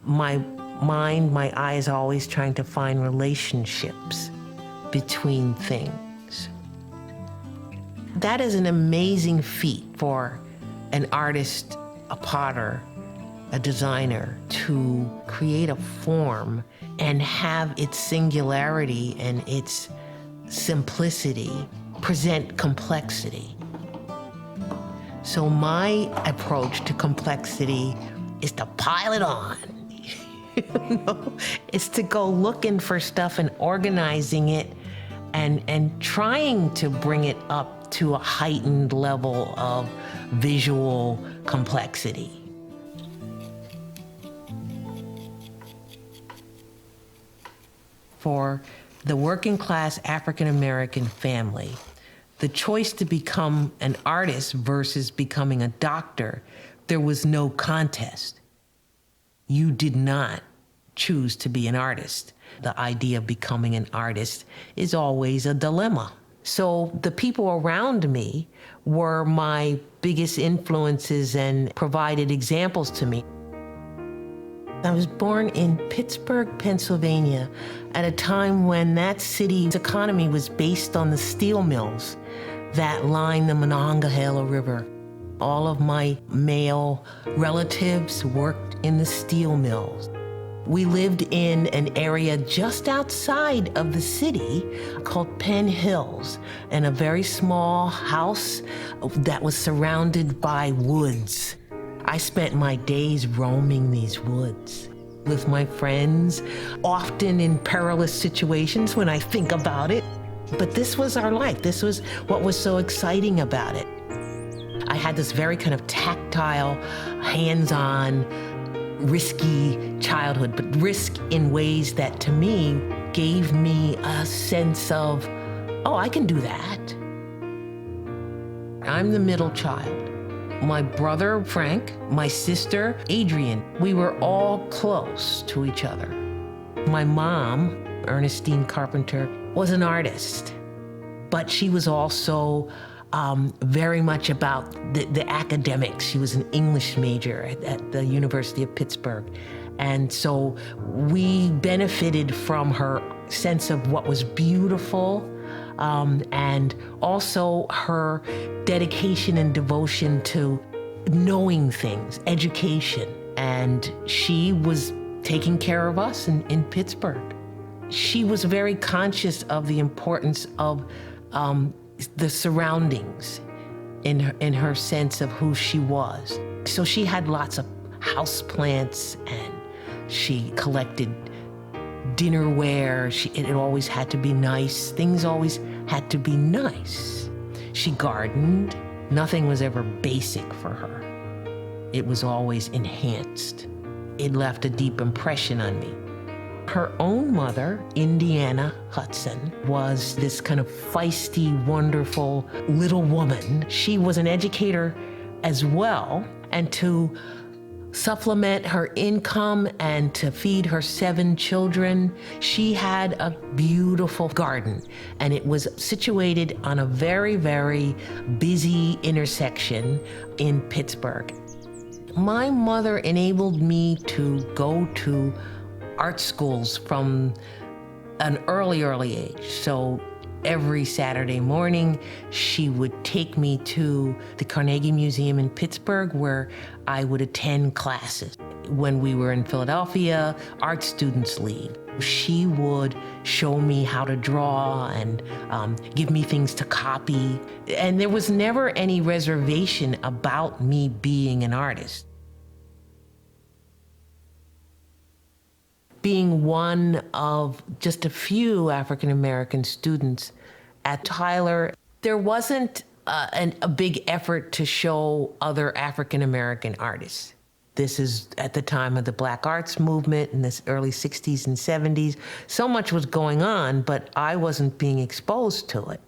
my mind, my eyes are always trying to find relationships between things. That is an amazing feat for an artist, a potter, a designer, to create a form and have its singularity and its simplicity present complexity. So my approach to complexity is to pile it on. It's to go looking for stuff and organizing it and trying to bring it up to a heightened level of visual complexity. For the working class African American family, the choice to become an artist versus becoming a doctor, there was no contest. You did not choose to be an artist. The idea of becoming an artist is always a dilemma. So the people around me were my biggest influences and provided examples to me. I was born in Pittsburgh, Pennsylvania, at a time when that city's economy was based on the steel mills that line the Monongahela River. All of my male relatives worked in the steel mills. We lived in an area just outside of the city called Penn Hills, in a very small house that was surrounded by woods. I spent my days roaming these woods with my friends, often in perilous situations when I think about it. But this was our life. This was what was so exciting about it. I had this very kind of tactile, hands-on, risky childhood, but risk in ways that to me gave me a sense of, oh, I can do that. I'm the middle child. My brother, Frank, my sister, Adrian, we were all close to each other. My mom, Ernestine Carpenter, was an artist, but she was also very much about the academics. She was an English major at the University of Pittsburgh. And so we benefited from her sense of what was beautiful, and also her dedication and devotion to knowing things, education. And she was taking care of us in Pittsburgh. She was very conscious of the importance of the surroundings in her sense of who she was. So she had lots of house plants, and she collected dinnerware. It always had to be nice. Things always had to be nice. She gardened. Nothing was ever basic for her. It was always enhanced. It left a deep impression on me. Her own mother, Indiana Hudson, was this kind of feisty, wonderful little woman. She was an educator as well, and to supplement her income and to feed her 7 children, she had a beautiful garden, and it was situated on a very, very busy intersection in Pittsburgh. My mother enabled me to go to art schools from an early age. So every Saturday morning, she would take me to the Carnegie Museum in Pittsburgh, where I would attend classes. When we were in Philadelphia, art students leave. She would show me how to draw and give me things to copy. And there was never any reservation about me being an artist. Being one of just a few African American students at Tyler, there wasn't a big effort to show other African American artists. This is at the time of the Black Arts movement in the early 60s and 70s. So much was going on, but I wasn't being exposed to it.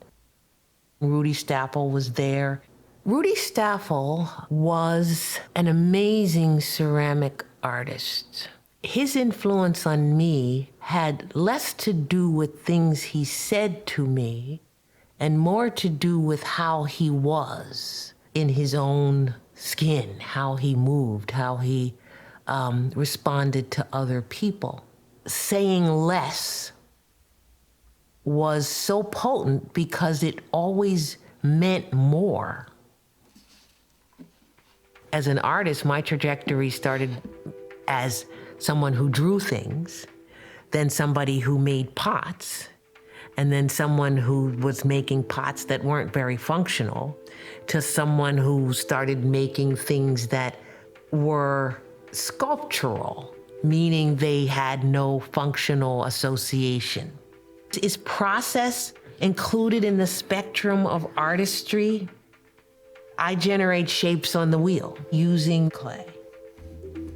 Rudy Staffel was there. Rudy Staffel was an amazing ceramic artist. His influence on me had less to do with things he said to me and more to do with how he was in his own skin, how he moved, how he responded to other people. Saying less was so potent because it always meant more. As an artist, my trajectory started as someone who drew things, then somebody who made pots, and then someone who was making pots that weren't very functional, to someone who started making things that were sculptural, meaning they had no functional association. Is process included in the spectrum of artistry? I generate shapes on the wheel using clay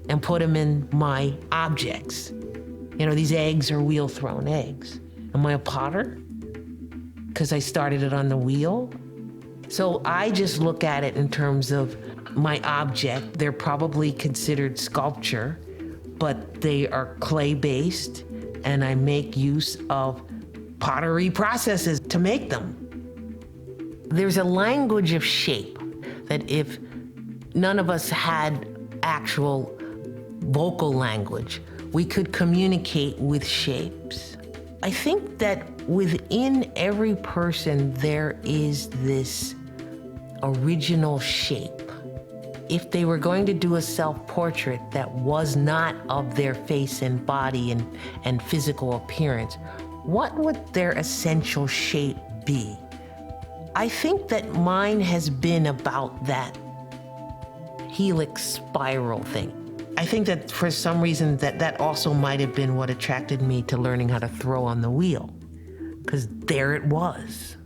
and put them in my objects. You know, these eggs are wheel-thrown eggs. Am I a potter? Because I started it on the wheel? So I just look at it in terms of my object. They're probably considered sculpture, but they are clay-based, and I make use of pottery processes to make them. There's a language of shape that if none of us had actual vocal language, we could communicate with shapes. I think that within every person there is this original shape. If they were going to do a self-portrait that was not of their face and body and physical appearance, what would their essential shape be? I think that mine has been about that helix spiral thing. I think that for some reason that also might have been what attracted me to learning how to throw on the wheel, because there it was.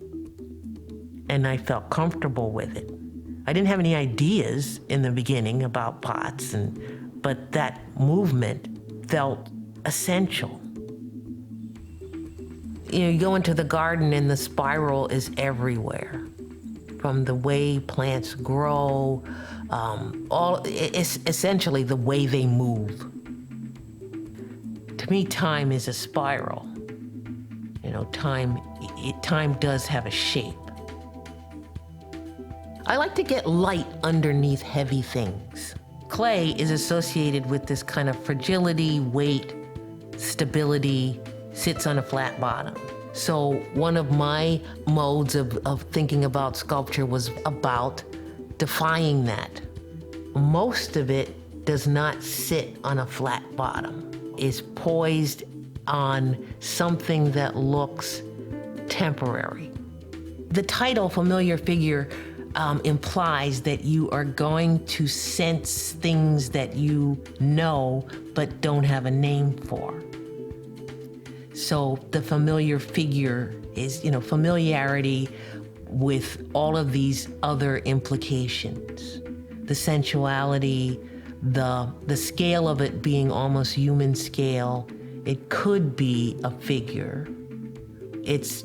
And I felt comfortable with it. I didn't have any ideas in the beginning about pots, but that movement felt essential. You know, you go into the garden and the spiral is everywhere. From the way plants grow, essentially the way they move. To me, time is a spiral. You know, time does have a shape. I like to get light underneath heavy things. Clay is associated with this kind of fragility, weight, stability, sits on a flat bottom. So one of my modes of thinking about sculpture was about defying that. Most of it does not sit on a flat bottom. It's poised on something that looks temporary. The title, Familiar Figure, implies that you are going to sense things that you know but don't have a name for. So the familiar figure is, you know, familiarity with all of these other implications. The sensuality, the scale of it being almost human scale. It could be a figure. It's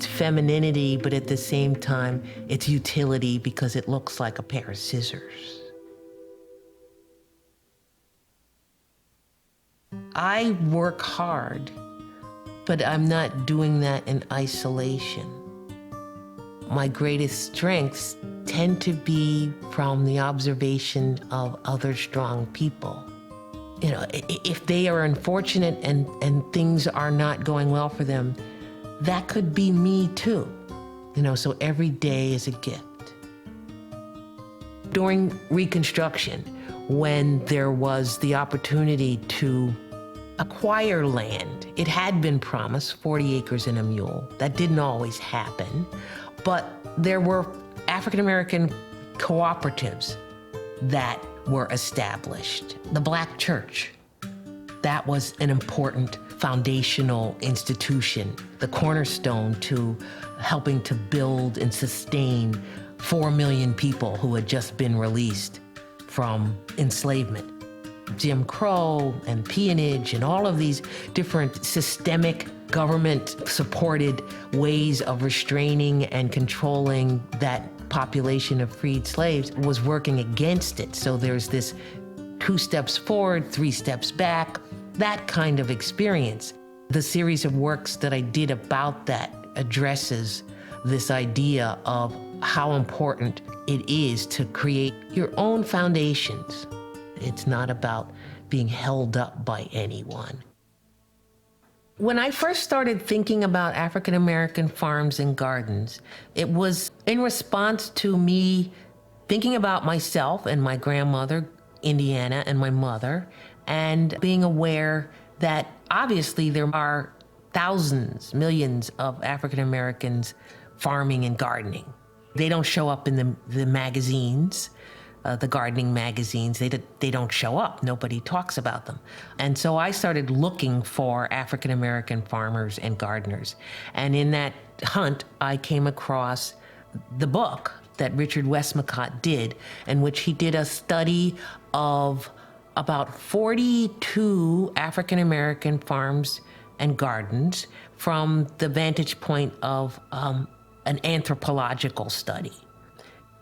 femininity, but at the same time, it's utility because it looks like a pair of scissors. I work hard, but I'm not doing that in isolation. My greatest strengths tend to be from the observation of other strong people. You know, if they are unfortunate and things are not going well for them, that could be me too. You know, so every day is a gift. During Reconstruction, when there was the opportunity to acquire land, it had been promised 40 acres and a mule. That didn't always happen, but there were African-American cooperatives that were established. The Black Church, that was an important foundational institution, the cornerstone to helping to build and sustain 4 million people who had just been released from enslavement. Jim Crow and peonage and all of these different systemic government-supported ways of restraining and controlling that population of freed slaves was working against it. So there's this 2 steps forward, 3 steps back, that kind of experience. The series of works that I did about that addresses this idea of how important it is to create your own foundations. It's not about being held up by anyone. When I first started thinking about African American farms and gardens, it was in response to me thinking about myself and my grandmother, Indiana, and my mother, and being aware that obviously there are thousands, millions of African Americans farming and gardening. They don't show up in the magazines, the gardening magazines. They don't show up. Nobody talks about them. And so I started looking for African American farmers and gardeners. And in that hunt, I came across the book that Richard Westmacott did, in which he did a study of about 42 African American farms and gardens from the vantage point of an anthropological study.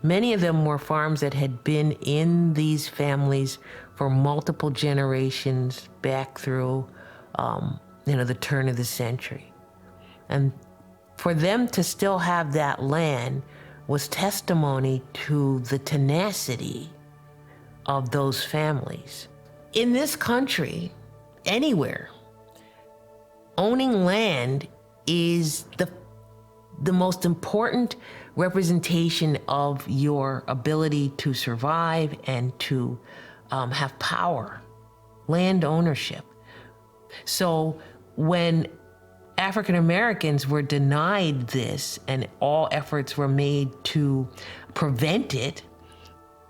Many of them were farms that had been in these families for multiple generations back through, the turn of the century. And for them to still have that land was testimony to the tenacity of those families. In this country, anywhere, owning land is the most important representation of your ability to survive and to have power, land ownership. So when African Americans were denied this and all efforts were made to prevent it,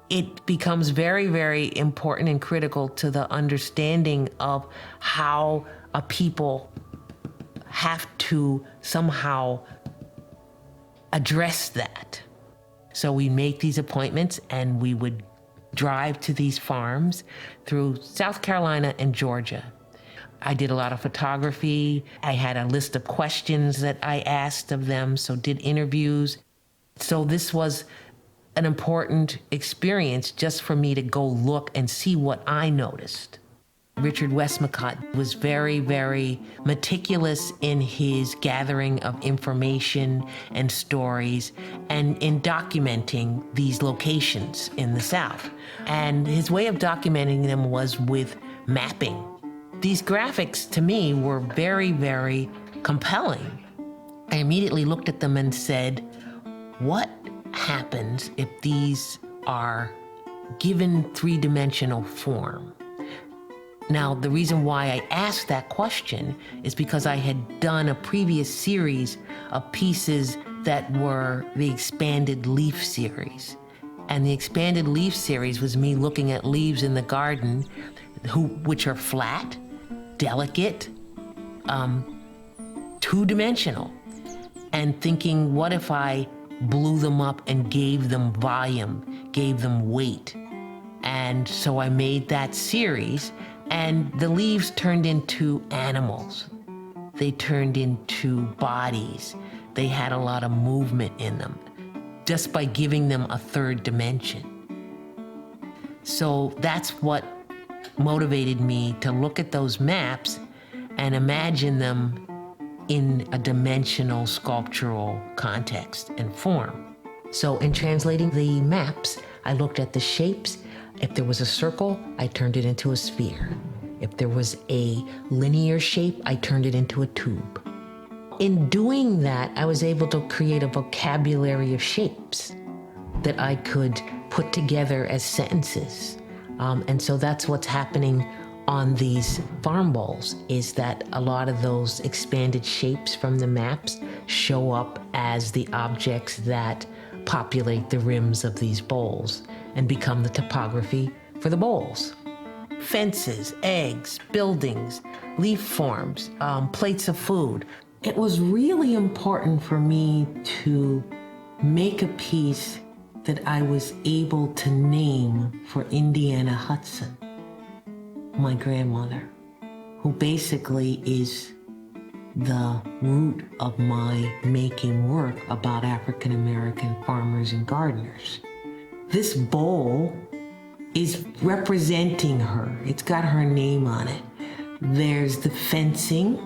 it becomes very, very important and critical to the understanding of how a people have to somehow address that. So we make these appointments and we would drive to these farms through South Carolina and Georgia. I did a lot of photography. I had a list of questions that I asked of them, so did interviews. So this was an important experience just for me to go look and see what I noticed. Richard Westmacott was very, very meticulous in his gathering of information and stories and in documenting these locations in the South. And his way of documenting them was with mapping. These graphics to me were very, very compelling. I immediately looked at them and said, what happens if these are given three-dimensional form? Now, the reason why I asked that question is because I had done a previous series of pieces that were the Expanded Leaf series. And the Expanded Leaf series was me looking at leaves in the garden which are flat, delicate, two-dimensional, and thinking, what if I blew them up and gave them volume, gave them weight? And so I made that series, and the leaves turned into animals. They turned into bodies. They had a lot of movement in them, just by giving them a third dimension. So that's what motivated me to look at those maps and imagine them in a dimensional sculptural context and form. So in translating the maps, I looked at the shapes. If there was a circle, I turned it into a sphere. If there was a linear shape, I turned it into a tube. In doing that, I was able to create a vocabulary of shapes that I could put together as sentences. And so that's what's happening on these farm bowls, is that a lot of those expanded shapes from the maps show up as the objects that populate the rims of these bowls and become the topography for the bowls. Fences, eggs, buildings, leaf forms, plates of food. It was really important for me to make a piece that I was able to name for Indiana Hudson, my grandmother, who basically is the root of my making work about African American farmers and gardeners. This bowl is representing her. It's got her name on it. There's the fencing,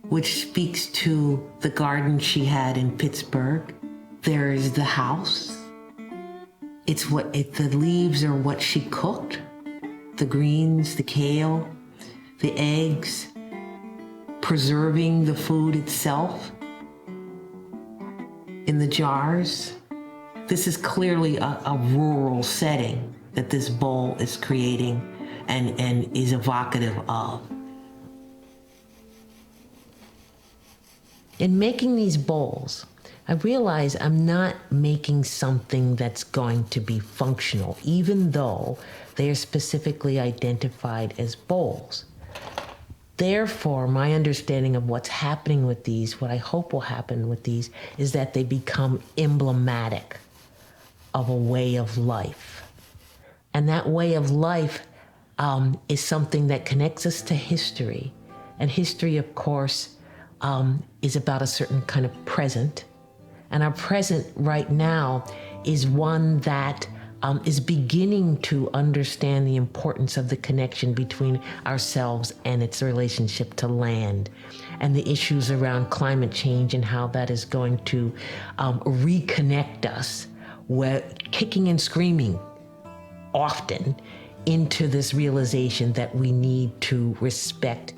which speaks to the garden she had in Pittsburgh. There is the house. the leaves are what she cooked, the greens, the kale, the eggs, preserving the food itself in the jars. This is clearly a rural setting that this bowl is creating and is evocative of. In making these bowls, I realize I'm not making something that's going to be functional, even though they are specifically identified as bowls. Therefore, my understanding of what's happening with these, what I hope will happen with these, is that they become emblematic of a way of life. And that way of life is something that connects us to history. And history, of course, is about a certain kind of present. And our present right now is one that is beginning to understand the importance of the connection between ourselves and its relationship to land, and the issues around climate change and how that is going to reconnect us, kicking and screaming often into this realization that we need to respect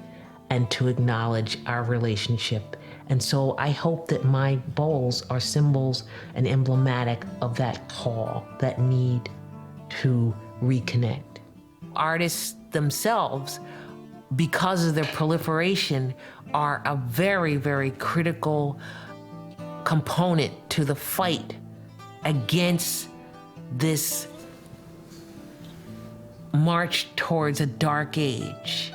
and to acknowledge our relationship. And so I hope that my bowls are symbols and emblematic of that call, that need to reconnect. Artists themselves, because of their proliferation, are a very, very critical component to the fight against this march towards a dark age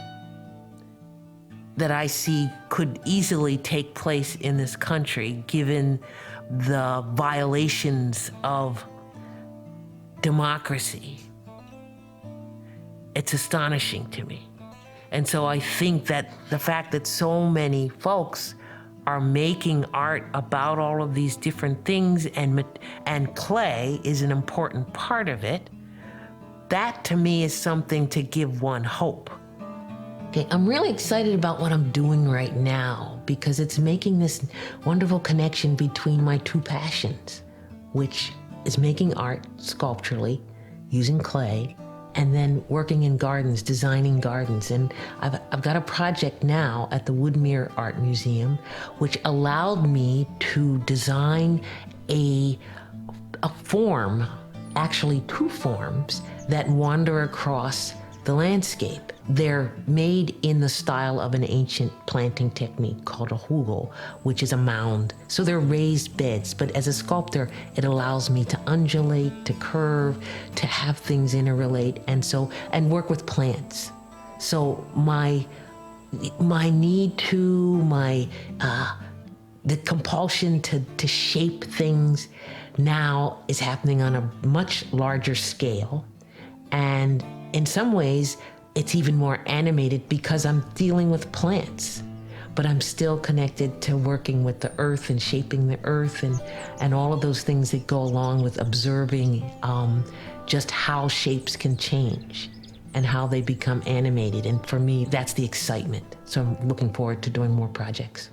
that I see could easily take place in this country, given the violations of democracy. It's astonishing to me. And so I think that the fact that so many folks are making art about all of these different things, and clay is an important part of it, that to me is something to give one hope. Okay, I'm really excited about what I'm doing right now because it's making this wonderful connection between my two passions, which is making art sculpturally, using clay, and then working in gardens, designing gardens. And I've got a project now at the Woodmere Art Museum, which allowed me to design a form, actually two forms, that wander across the landscape. They're made in the style of an ancient planting technique called a hugel, which is a mound. So they're raised beds, but as a sculptor, it allows me to undulate, to curve, to have things interrelate, and work with plants. So the compulsion to shape things now is happening on a much larger scale. And in some ways, it's even more animated because I'm dealing with plants, but I'm still connected to working with the earth and shaping the earth and all of those things that go along with observing just how shapes can change and how they become animated. And for me, that's the excitement. So I'm looking forward to doing more projects.